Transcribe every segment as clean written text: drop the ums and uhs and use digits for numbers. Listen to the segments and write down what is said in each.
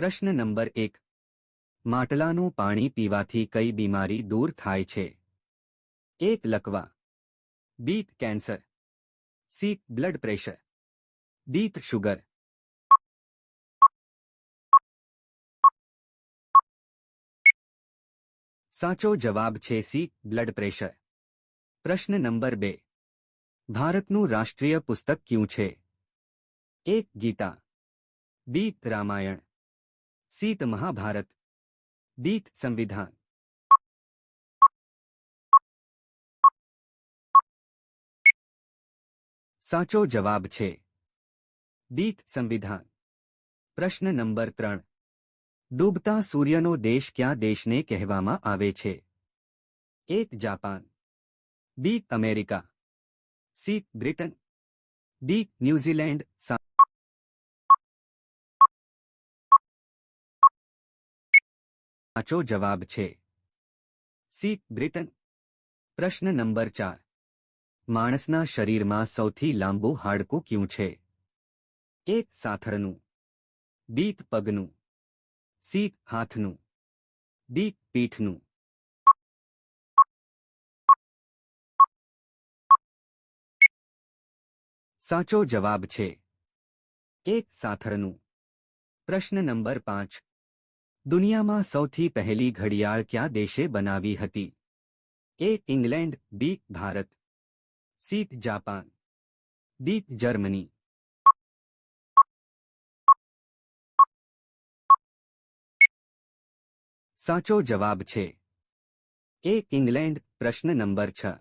પ્રશ્ન નંબર 1. માટલાનું પાણી પીવાથી કઈ બીમારી દૂર થાય છે? 1. લકવા, 2. કેન્સર, 3. Blood pressure, 4. શુગર. સાચો જવાબ છે સી. Blood pressure. પ્રશ્ન નંબર 2. ભારતનું રાષ્ટ્રીય પુસ્તક કયું છે? 1. ગીતા, 2. રામાયણ, 3. મહાભારત, 4. સંવિધાન. સાચો જવાબ છે 4. સંવિધાન. પ્રશ્ન નંબર 3. ડૂબતા સૂર્યનો દેશ કયા દેશને કહેવામાં આવે છે? 1. જાપાન, 2. અમેરિકા, 3. બ્રિટન, 4. ન્યૂઝીલેન્ડ. સાચો જવાબ છે સી. બ્રિટન. પ્રશ્ન નંબર 4. માણસના શરીરમાં સૌથી લાંબુ હાડકું કયું છે? 1. સાથળનું, 2. પગનું, 3. હાથનું, 4. પીઠનું. સાચો જવાબ છે 1. સાથળનું. પ્રશ્ન નંબર 5. દુનિયામાં સૌથી પહેલી ઘડિયાળ કયા દેશે બનાવી હતી? 1. ઇંગ્લેન્ડ, 2. ભારત, 3. જાપાન, 4. જર્મની. સાચો જવાબ છે 1. ઇંગ્લેન્ડ. પ્રશ્ન નંબર 6.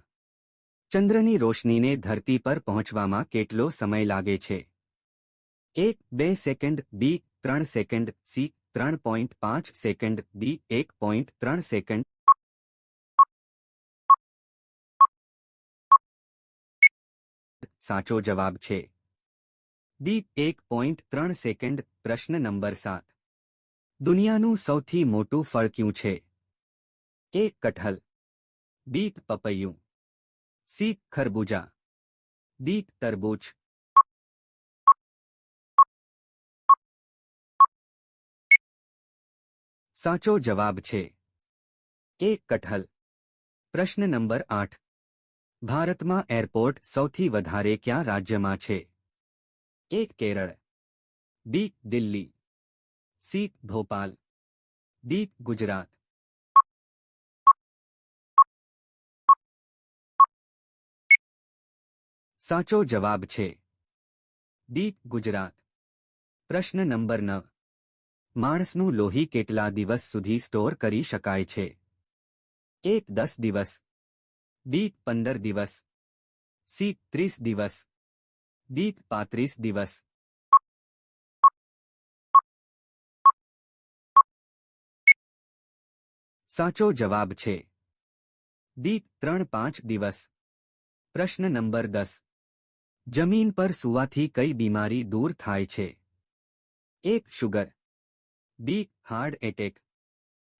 ચંદ્રની રોશનીને ધરતી પર પહોંચવામાં કેટલો સમય લાગે છે? 1. 2 સેકન્ડ, 2. 3 સેકન્ડ, 3. 3.5 સેકન્ડ, 4. 1.3 સેકન્ડ. સાચો જવાબ છે 1.3 સેકન્ડ. પ્રશ્ન નંબર 7. દુનિયાનું સૌથી મોટું ફળ કયું છે? 1. કટહલ, 2. પપૈયું, 3. ખરબૂજા, 4. તરબૂચ. સાચો જવાબ છે 1. કટહલ. પ્રશ્ન નંબર 8. ભારતમાં એરપોર્ટ સૌથી વધારે કયા રાજ્યમાં છે? 1. કેરળ, 2. દિલ્હી, 3. ભોપાલ, 4. ગુજરાત. સાચો જવાબ છે 2. ગુજરાત. પ્રશ્ન નંબર 9. માણસનું લોહી કેટલા દિવસ સુધી સ્ટોર કરી શકાય છે? 1. 10 દિવસ, 2. 15 દિવસ, 3. 30 દિવસ, 4. 35 દિવસ. સાચો જવાબ છે 3-5 દિવસ. પ્રશ્ન નંબર 10. જમીન પર સૂવાથી કઈ બીમારી દૂર થાય છે? 1. Sugar, 2. Heart attack,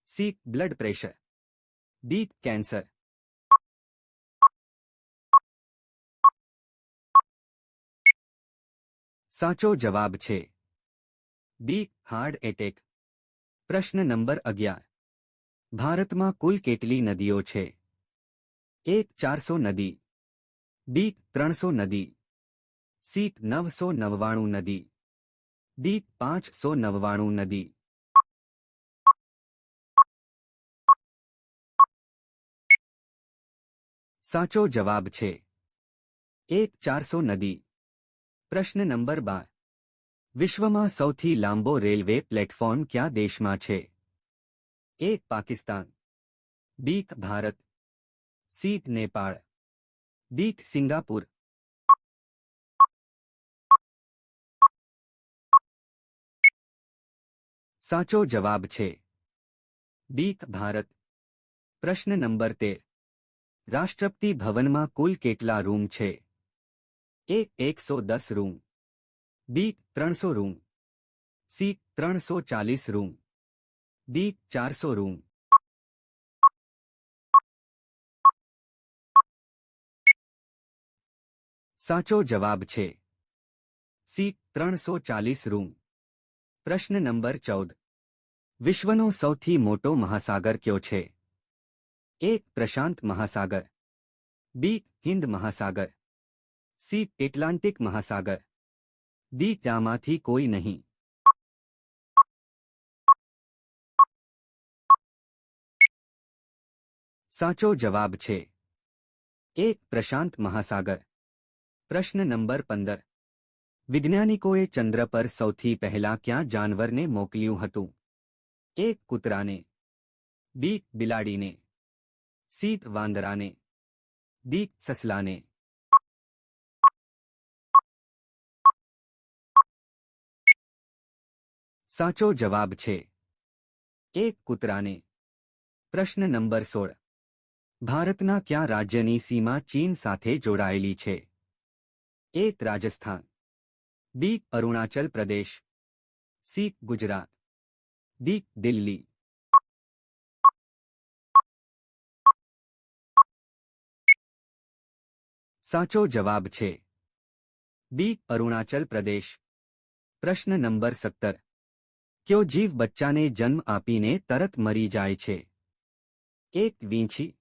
3. Blood pressure, 4. Cancer. સાચો જવાબ છે 2. Heart attack. પ્રશ્ન નંબર 11. ભારતમાં કુલ કેટલી નદીઓ છે? 1. 400 નદી, 2. 300 નદી, 3. 999 નદી, 4. 599 નદી. સાચો જવાબ છે 1. 400 નદી. પ્રશ્ન નંબર 12. વિશ્વમાં સૌથી લાંબો રેલવે પ્લેટફોર્મ કયા દેશમાં છે? 1. પાકિસ્તાન, 2. ભારત, 3. નેપાળ, 4. સિંગાપુર. સાચો જવાબ છે 2. ભારત. પ્રશ્ન નંબર 13. રાષ્ટ્રપતિ ભવનમાં કુલ કેટલા રૂમ છે? 1. 110 રૂમ, 2. 300 રૂમ, 3. 340 રૂમ, 4. 400 રૂમ. સાચો જવાબ છે સી. 340 રૂમ. પ્રશ્ન નંબર 14. વિશ્વનો સૌથી મોટો મહાસાગર કયો છે? એ. પ્રશાંત મહાસાગર, બી. હિન્દ મહાસાગર, સી. એટલાન્ટિક મહાસાગર, ડી. ત્યાંમાંથી કોઈ નહીં. સાચો જવાબ છે એ. પ્રશાંત મહાસાગર. પ્રશ્ન નંબર 15. વિજ્ઞાનિકોએ ચંદ્ર પર સૌથી પહેલા ક્યાં જાનવરને મોકલ્યું હતું? એ. કૂતરાને, બી. બિલાડીને, સી. વાંદરાને, ડી. સસલાને. સાચો જવાબ છે એ. કૂતરાને. પ્રશ્ન નંબર 16. ભારતના કયા રાજ્યની સીમા ચીન સાથે જોડાયેલી છે? એ. રાજસ્થાન, બી. અરુણાચલ પ્રદેશ, સી. ગુજરાત, ડી. દિલ્હી. સાચો જવાબ છે બી. અરુણાચલ પ્રદેશ. પ્રશ્ન નંબર 17. કયો જીવ બચ્ચાને જન્મ આપીને તરત મરી જાય છે? એ. વીંછી,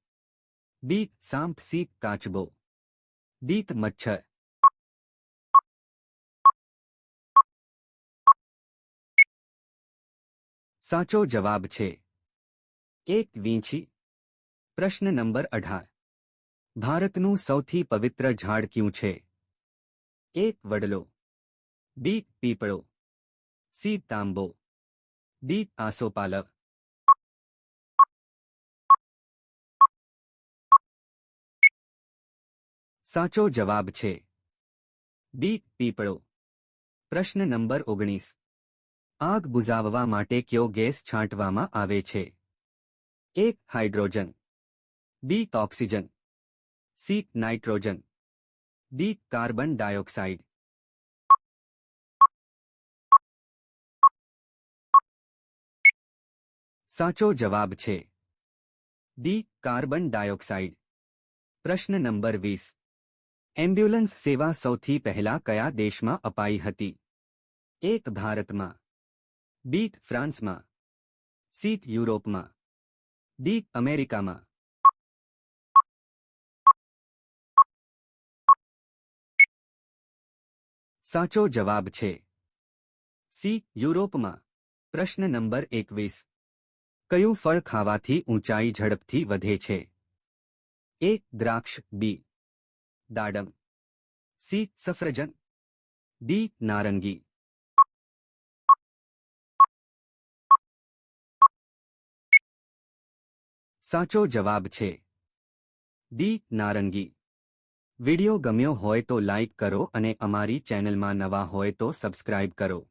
બી. સાંપ, સી. કાચબો, ડી. મચ્છર. સાચો જવાબ છે એ. વીંછી. પ્રશ્ન નંબર 18. ભારતનું સૌથી પવિત્ર ઝાડ કયું છે? એ. વડલો, બી. પીપળો, સી. તાંબો, ડી. આસોપાલવ. સાચો જવાબ છે બી. પીપળો. પ્રશ્ન નંબર 19. આગ બુઝાવવા માટે કયો ગેસ છાંટવામાં આવે છે? A. Hydrogen, B. Oxygen, C. Nitrogen, D. Carbon dioxide. સાચો જવાબ છે ડી. Carbon dioxide. પ્રશ્ન નંબર 20. એમ્બ્યુલન્સ સેવા સૌથી પહેલા કયા દેશમાં અપાઈ હતી? એ. ભારતમાં, બી. ફ્રાન્સમાં, સી. યુરોપમાં, ડી. અમેરિકામાં. સાચો જવાબ છે સી. યુરોપમાં. પ્રશ્ન નંબર 21. કયું ફળ ખાવાથી ઊંચાઈ ઝડપથી વધે છે? એ. દ્રાક્ષ, બી. દાડમ, સી. સફરજન, ડી. નારંગી. સાચો જવાબ છે ડી. નારંગી. વિડિયો ગમ્યો હોય તો લાઇક કરો અને અમારી ચેનલમાં નવા હોય તો સબસ્ક્રાઇબ કરો.